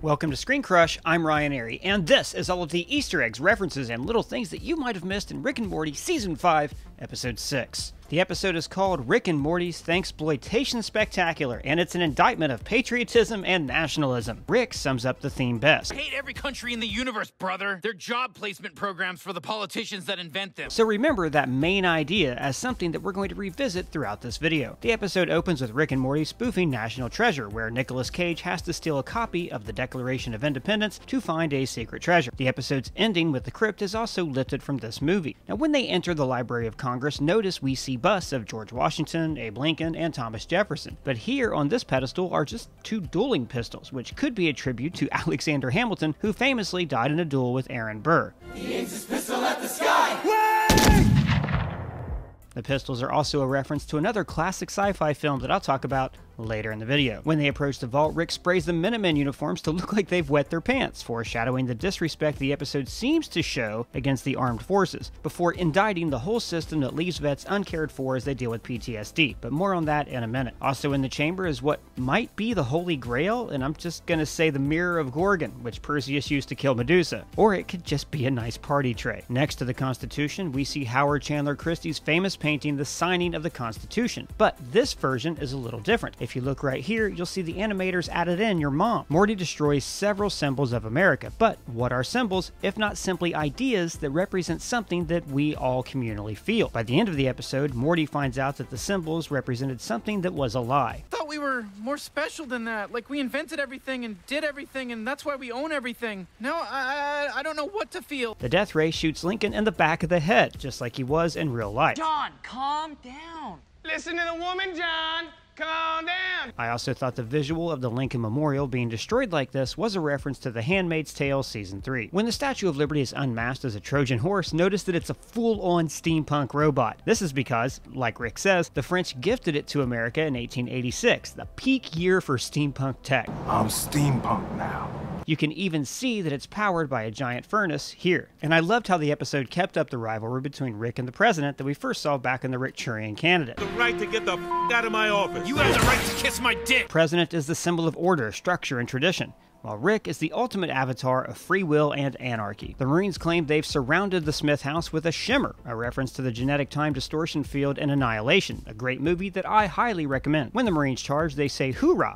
Welcome to ScreenCrush, I'm Ryan Airy, and this is all of the Easter eggs, references, and little things that you might have missed in Rick and Morty Season 5, Episode 6. The episode is called Rick and Morty's Thanksploitation Spectacular, and it's an indictment of patriotism and nationalism. Rick sums up the theme best. I hate every country in the universe, brother. They're job placement programs for the politicians that invent them. So remember that main idea as something that we're going to revisit throughout this video. The episode opens with Rick and Morty spoofing National Treasure, where Nicolas Cage has to steal a copy of the Declaration of Independence to find a secret treasure. The episode's ending with the crypt is also lifted from this movie. Now when they enter the Library of Congress, notice we see busts of George Washington, Abe Lincoln, and Thomas Jefferson. But here on this pedestal are just two dueling pistols, which could be a tribute to Alexander Hamilton, who famously died in a duel with Aaron Burr. He aims his pistol at the sky! The pistols are also a reference to another classic sci-fi film that I'll talk about later in the video. When they approach the vault, Rick sprays the Minutemen uniforms to look like they've wet their pants, foreshadowing the disrespect the episode seems to show against the armed forces, before indicting the whole system that leaves vets uncared for as they deal with PTSD, but more on that in a minute. Also in the chamber is what might be the Holy Grail, and I'm just gonna say the Mirror of Gorgon, which Perseus used to kill Medusa, or it could just be a nice party tray. Next to the Constitution, we see Howard Chandler Christie's famous painting, The Signing of the Constitution, but this version is a little different. If you look right here, you'll see the animators added in your mom. Morty destroys several symbols of America, but what are symbols if not simply ideas that represent something that we all communally feel? By the end of the episode, Morty finds out that the symbols represented something that was a lie. I thought we were more special than that. Like we invented everything and did everything, and that's why we own everything. Now I don't know what to feel. The death ray shoots Lincoln in the back of the head, just like he was in real life. John, calm down. Listen to the woman, John. Calm down! I also thought the visual of the Lincoln Memorial being destroyed like this was a reference to The Handmaid's Tale Season 3. When the Statue of Liberty is unmasked as a Trojan horse, notice that it's a full-on steampunk robot. This is because, like Rick says, the French gifted it to America in 1886, the peak year for steampunk tech. I'm steampunk now. You can even see that it's powered by a giant furnace here. And I loved how the episode kept up the rivalry between Rick and the president that we first saw back in the Rick-Turian candidate. The right to get the out of my office. You have the right to kiss my dick! President is the symbol of order, structure, and tradition, while Rick is the ultimate avatar of free will and anarchy. The Marines claim they've surrounded the Smith house with a shimmer, a reference to the genetic time distortion field in Annihilation, a great movie that I highly recommend. When the Marines charge, they say hoorah!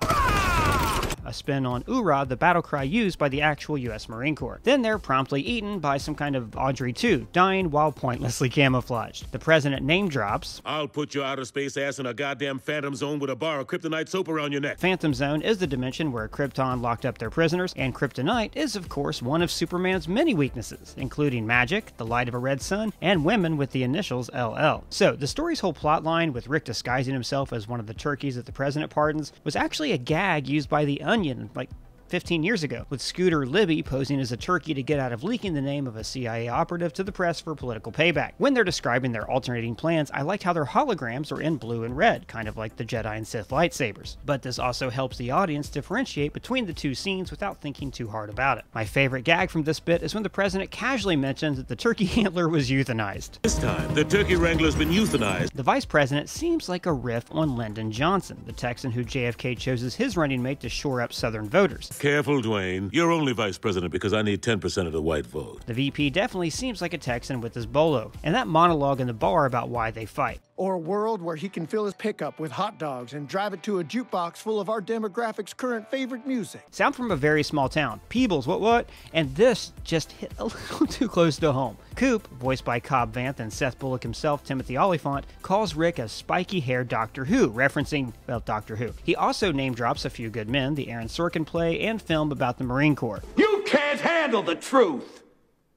A spin on "Oorah," the battle cry used by the actual US Marine Corps. Then they're promptly eaten by some kind of Audrey 2, dying while pointlessly camouflaged. The president name drops, I'll put your outer space ass in a goddamn phantom zone with a bar of kryptonite soap around your neck. Phantom Zone is the dimension where Krypton locked up their prisoners, and kryptonite is of course one of Superman's many weaknesses, including magic, the light of a red sun, and women with the initials LL. So the story's whole plotline, with Rick disguising himself as one of the turkeys that the president pardons, was actually a gag used by the Onion like 15 years ago, with Scooter Libby posing as a turkey to get out of leaking the name of a CIA operative to the press for political payback. When they're describing their alternating plans, I liked how their holograms are in blue and red, kind of like the Jedi and Sith lightsabers. But this also helps the audience differentiate between the two scenes without thinking too hard about it. My favorite gag from this bit is when the president casually mentions that the turkey handler was euthanized. This time, the turkey wrangler's been euthanized. The vice president seems like a riff on Lyndon Johnson, the Texan who JFK chose as his running mate to shore up Southern voters. Careful, Dwayne. You're only vice president because I need 10% of the white vote. The VP definitely seems like a Texan with his bolo, and that monologue in the bar about why they fight. Or a world where he can fill his pickup with hot dogs and drive it to a jukebox full of our demographic's current favorite music. Sound from a very small town. Peebles, what? And this just hit a little too close to home. Coop, voiced by Cobb Vanth and Seth Bullock himself, Timothy Olyphant, calls Rick a spiky-haired Doctor Who, referencing, well, Doctor Who. He also name drops A Few Good Men, the Aaron Sorkin play and film about the Marine Corps. You can't handle the truth!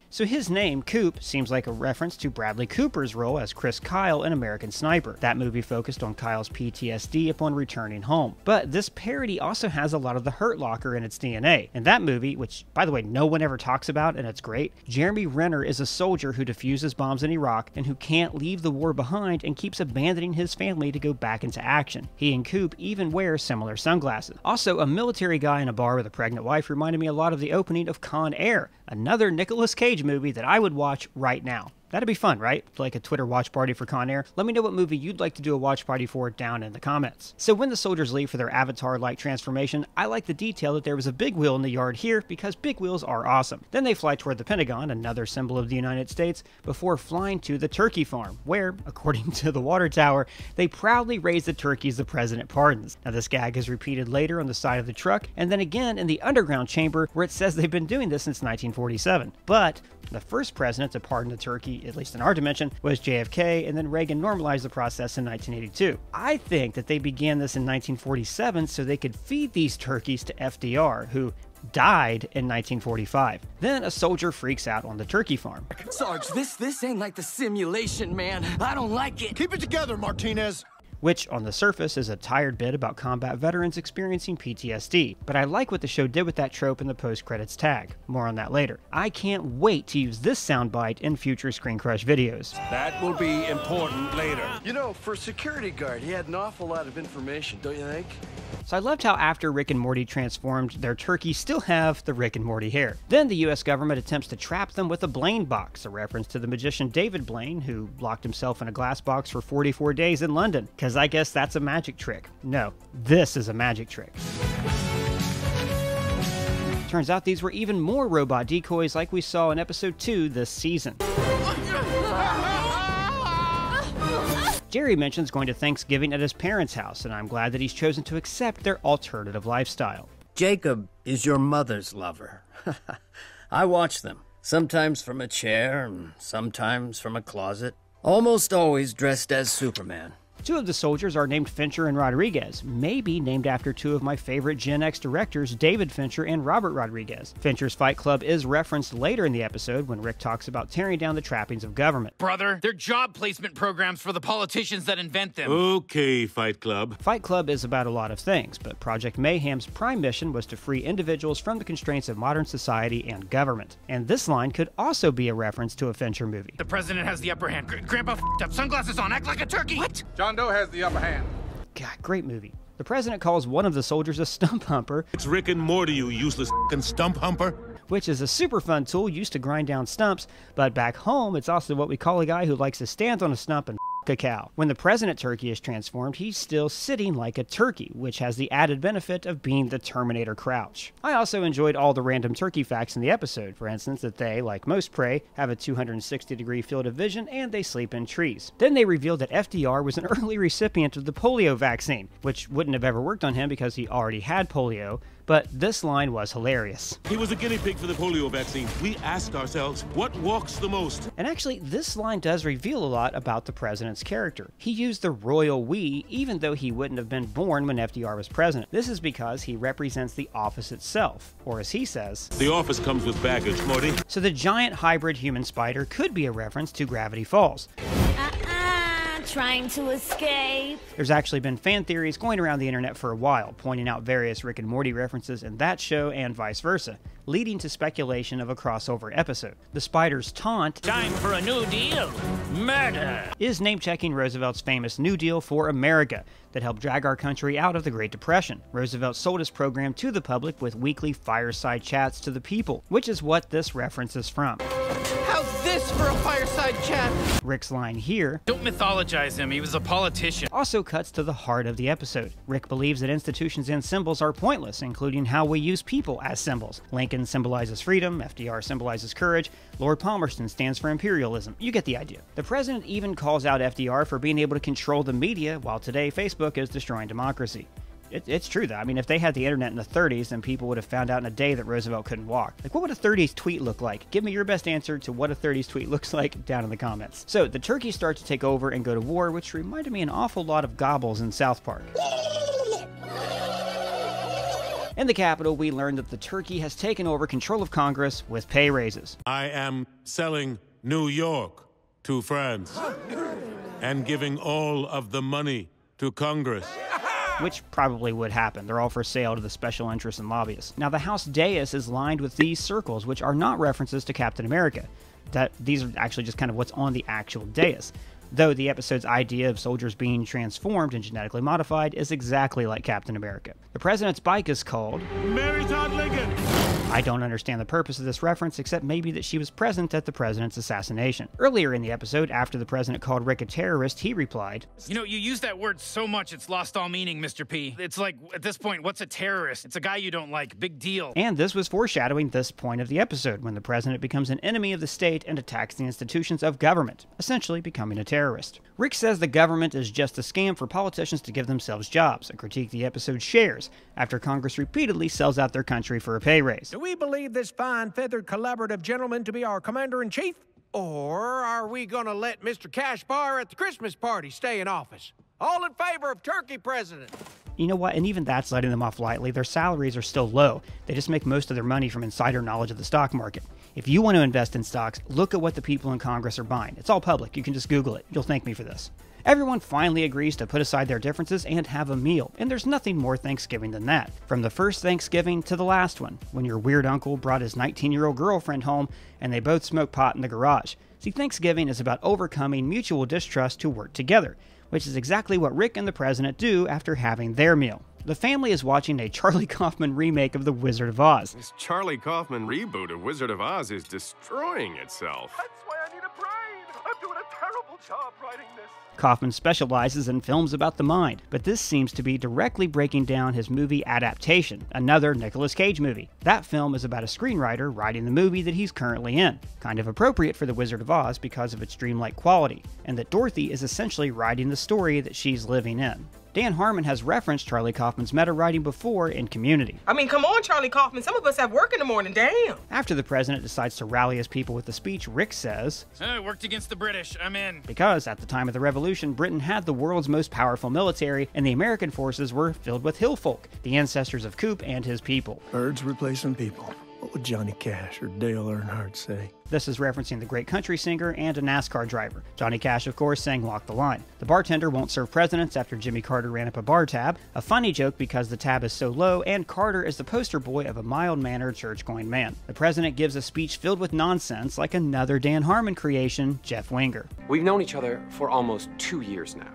So his name, Coop, seems like a reference to Bradley Cooper's role as Chris Kyle in American Sniper. That movie focused on Kyle's PTSD upon returning home. But this parody also has a lot of the Hurt Locker in its DNA. In that movie, which, by the way, no one ever talks about and it's great, Jeremy Renner is a soldier who defuses bombs in Iraq and who can't leave the war behind and keeps abandoning his family to go back into action. He and Coop even wear similar sunglasses. Also, a military guy in a bar with a pregnant wife reminded me a lot of the opening of Con Air, another Nicolas Cage movie that I would watch right now. That'd be fun, right? Like a Twitter watch party for Con Air. Let me know what movie you'd like to do a watch party for down in the comments. So when the soldiers leave for their avatar-like transformation, I like the detail that there was a big wheel in the yard here because big wheels are awesome. Then they fly toward the Pentagon, another symbol of the United States, before flying to the turkey farm, where, according to the water tower, they proudly raise the turkeys the president pardons. Now this gag is repeated later on the side of the truck, and then again in the underground chamber where it says they've been doing this since 1947. But the first president to pardon the turkey, at least in our dimension, was JFK, and then Reagan normalized the process in 1982. I think that they began this in 1947 so they could feed these turkeys to FDR, who died in 1945. Then a soldier freaks out on the turkey farm. Sarge, this ain't like the simulation, man. I don't like it. Keep it together, Martinez. Which, on the surface, is a tired bit about combat veterans experiencing PTSD, but I like what the show did with that trope in the post-credits tag. More on that later. I can't wait to use this soundbite in future ScreenCrush videos. That will be important later. You know, for a security guard, he had an awful lot of information, don't you think? So I loved how after Rick and Morty transformed, their turkeys still have the Rick and Morty hair. Then the US government attempts to trap them with a Blaine box, a reference to the magician David Blaine, who locked himself in a glass box for 44 days in London. Because I guess that's a magic trick. No, this is a magic trick. Turns out these were even more robot decoys like we saw in episode 2 this season. Jerry mentions going to Thanksgiving at his parents' house, and I'm glad that he's chosen to accept their alternative lifestyle. Jacob is your mother's lover. I watch them, sometimes from a chair, and sometimes from a closet, almost always dressed as Superman. Two of the soldiers are named Fincher and Rodriguez, maybe named after two of my favorite Gen X directors, David Fincher and Robert Rodriguez. Fincher's Fight Club is referenced later in the episode when Rick talks about tearing down the trappings of government. Brother, they're job placement programs for the politicians that invent them. Okay, Fight Club. Fight Club is about a lot of things, but Project Mayhem's prime mission was to free individuals from the constraints of modern society and government. And this line could also be a reference to a Fincher movie. The president has the upper hand. Grandpa f***ed up, sunglasses on, act like a turkey. What? John Doe has the upper hand. God, great movie. The president calls one of the soldiers a stump humper. It's Rick and Morty, you useless f***ing stump humper. Which is a super fun tool used to grind down stumps, but back home it's also what we call a guy who likes to stand on a stump and a cow. When the president turkey is transformed, he's still sitting like a turkey, which has the added benefit of being the Terminator crouch. I also enjoyed all the random turkey facts in the episode. For instance, that they, like most prey, have a 260-degree field of vision and they sleep in trees. Then they revealed that FDR was an early recipient of the polio vaccine, which wouldn't have ever worked on him because he already had polio, but this line was hilarious. He was a guinea pig for the polio vaccine. We asked ourselves, what walks the most? And actually, this line does reveal a lot about the president's character. He used the royal we, even though he wouldn't have been born when FDR was president. This is because he represents the office itself, or as he says, the office comes with baggage, Morty. So the giant hybrid human spider could be a reference to Gravity Falls. Trying to escape. There's actually been fan theories going around the internet for a while, pointing out various Rick and Morty references in that show and vice versa, leading to speculation of a crossover episode. The spider's taunt, "Time for a new deal. Murder," is name-checking Roosevelt's famous New Deal for America that helped drag our country out of the Great Depression. Roosevelt sold his program to the public with weekly fireside chats to the people, which is what this reference is from. How's this for a fireside chat? Rick's line here, "Don't mythologize him, he was a politician," also cuts to the heart of the episode. Rick believes that institutions and symbols are pointless, including how we use people as symbols. Lincoln symbolizes freedom, FDR symbolizes courage, Lord Palmerston stands for imperialism. You get the idea. The president even calls out FDR for being able to control the media, while today Facebook is destroying democracy. It's true though. I mean, if they had the internet in the 30s, then people would have found out in a day that Roosevelt couldn't walk. Like, what would a 30s tweet look like? Give me your best answer to what a 30s tweet looks like down in the comments. So, the turkeys start to take over and go to war, which reminded me an awful lot of Gobbles in South Park. In the Capitol, we learned that the turkey has taken over control of Congress with pay raises. I am selling New York to France and giving all of the money to Congress. Which probably would happen. They're all for sale to the special interests and lobbyists. Now, the House dais is lined with these circles, which are not references to Captain America. These are actually just kind of what's on the actual dais. Though the episode's idea of soldiers being transformed and genetically modified is exactly like Captain America. The president's bike is called Mary Todd Lincoln. I don't understand the purpose of this reference, except maybe that she was present at the president's assassination. Earlier in the episode, after the president called Rick a terrorist, he replied, "You know, you use that word so much it's lost all meaning, Mr. P. It's like, at this point, what's a terrorist? It's a guy you don't like. Big deal." And this was foreshadowing this point of the episode, when the president becomes an enemy of the state and attacks the institutions of government, essentially becoming a terrorist. Rick says the government is just a scam for politicians to give themselves jobs, a critique the episode shares, after Congress repeatedly sells out their country for a pay raise. Do we believe this fine, feathered, collaborative gentleman to be our commander-in-chief? Or are we going to let Mr. Cash Bar at the Christmas party stay in office? All in favor of turkey president. You know what, and even that's letting them off lightly. Their salaries are still low. They just make most of their money from insider knowledge of the stock market. If you want to invest in stocks, look at what the people in Congress are buying. It's all public. You can just Google it. You'll thank me for this. Everyone finally agrees to put aside their differences and have a meal, and there's nothing more Thanksgiving than that. From the first Thanksgiving to the last one, when your weird uncle brought his 19-year-old girlfriend home and they both smoked pot in the garage. See, Thanksgiving is about overcoming mutual distrust to work together, which is exactly what Rick and the president do after having their meal. The family is watching a Charlie Kaufman remake of The Wizard of Oz. This Charlie Kaufman reboot of Wizard of Oz is destroying itself. That's why I need a brain. I'm doing a terrible job writing this. Kaufman specializes in films about the mind, but this seems to be directly breaking down his movie Adaptation, another Nicolas Cage movie. That film is about a screenwriter writing the movie that he's currently in. Kind of appropriate for The Wizard of Oz because of its dreamlike quality, and that Dorothy is essentially writing the story that she's living in. Dan Harmon has referenced Charlie Kaufman's meta-writing before in Community. I mean, come on, Charlie Kaufman. Some of us have work in the morning, damn. After the president decides to rally his people with the speech, Rick says, "I worked against the British. I'm in." Because at the time of the revolution, Britain had the world's most powerful military, and the American forces were filled with hill folk, the ancestors of Coop and his people. Birds replacing people. What would Johnny Cash or Dale Earnhardt say? This is referencing the great country singer and a NASCAR driver. Johnny Cash, of course, sang Walk the Line. The bartender won't serve presidents after Jimmy Carter ran up a bar tab. A funny joke because the tab is so low, and Carter is the poster boy of a mild-mannered church-going man. The president gives a speech filled with nonsense like another Dan Harmon creation, Jeff Winger. We've known each other for almost 2 years now.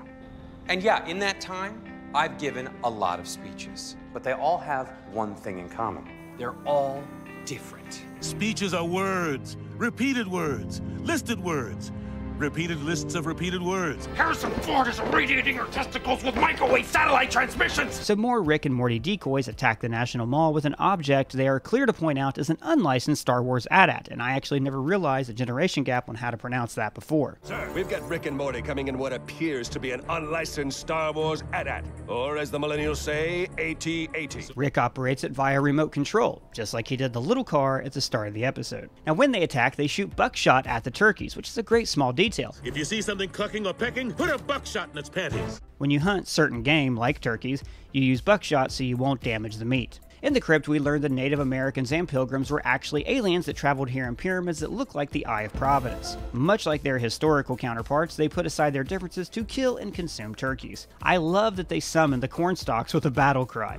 And yeah, in that time, I've given a lot of speeches. But they all have one thing in common. They're all different. Speeches are words, repeated words, listed words, repeated lists of repeated words. Harrison Ford is irradiating her testicles with microwave satellite transmissions. So more Rick and Morty decoys attack the National Mall with an object they are clear to point out is an unlicensed Star Wars AT-AT, and I actually never realized a generation gap on how to pronounce that before. Sir, we've got Rick and Morty coming in what appears to be an unlicensed Star Wars AT-AT, or as the millennials say, AT-AT. Rick operates it via remote control, just like he did the little car at the start of the episode. Now when they attack, they shoot buckshot at the turkeys, which is a great small detail. If you see something clucking or pecking, put a buckshot in its panties. When you hunt certain game, like turkeys, you use buckshot so you won't damage the meat. In the crypt, we learned that Native Americans and Pilgrims were actually aliens that traveled here in pyramids that look like the Eye of Providence. Much like their historical counterparts, they put aside their differences to kill and consume turkeys. I love that they summoned the corn stalks with a battle cry.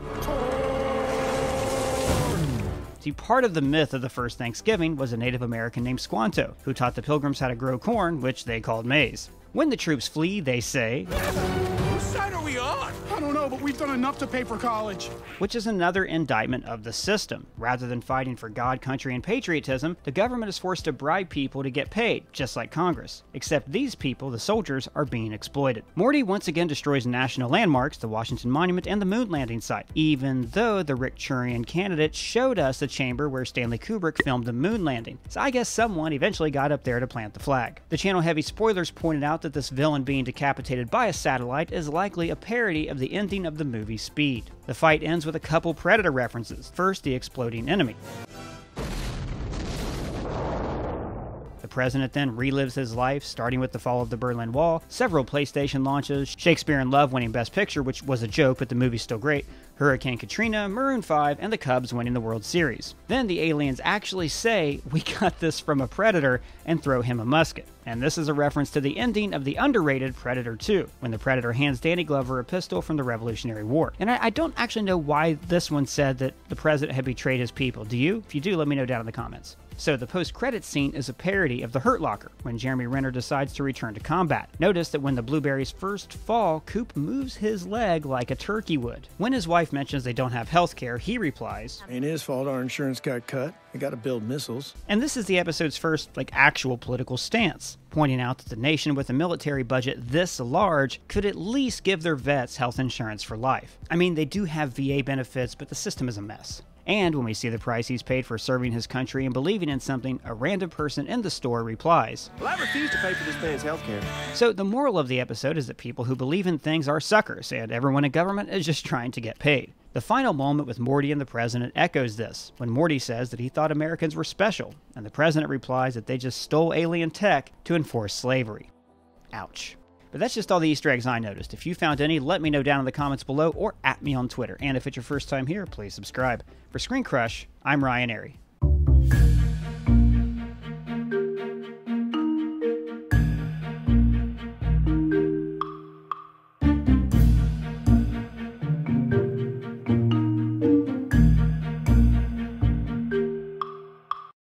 See, part of the myth of the first Thanksgiving was a Native American named Squanto, who taught the Pilgrims how to grow corn, which they called maize. When the troops flee, they say, Whose side are we on? I don't know, but we've done enough to pay for college. Which is another indictment of the system. Rather than fighting for God, country, and patriotism, the government is forced to bribe people to get paid, just like Congress. Except these people, the soldiers, are being exploited. Morty once again destroys national landmarks, the Washington Monument and the moon landing site, even though the Rick Churian candidate showed us the chamber where Stanley Kubrick filmed the moon landing. So I guess someone eventually got up there to plant the flag. The channel heavy spoilers pointed out that this villain being decapitated by a satellite is likely a parody of the ending of the movie Speed. The fight ends with a couple Predator references. First, the exploding enemy. The president then relives his life, starting with the fall of the Berlin Wall, several PlayStation launches, Shakespeare in Love winning Best Picture, which was a joke, but the movie's still great, Hurricane Katrina, Maroon 5, and the Cubs winning the World Series. Then the aliens actually say, "We got this from a Predator," and throw him a musket. And this is a reference to the ending of the underrated Predator 2, when the Predator hands Danny Glover a pistol from the Revolutionary War. And I don't actually know why this one said that the president had betrayed his people. Do you? If you do, let me know down in the comments. So the post-credits scene is a parody of The Hurt Locker, when Jeremy Renner decides to return to combat. Notice that when the blueberries first fall, Coop moves his leg like a turkey would. When his wife mentions they don't have health care, he replies, "Ain't his fault our insurance got cut. We gotta build missiles." And this is the episode's first, actual political stance, pointing out that the nation with a military budget this large could at least give their vets health insurance for life. I mean, they do have VA benefits, but the system is a mess. And when we see the price he's paid for serving his country and believing in something, a random person in the store replies, "Well, I refuse to pay for this man's health care." So the moral of the episode is that people who believe in things are suckers, and everyone in government is just trying to get paid. The final moment with Morty and the president echoes this, when Morty says that he thought Americans were special, and the president replies that they just stole alien tech to enforce slavery. Ouch. But that's just all the Easter eggs I noticed. If you found any, let me know down in the comments below or at me on Twitter. And if it's your first time here, please subscribe. For ScreenCrush, I'm Ryan Airy.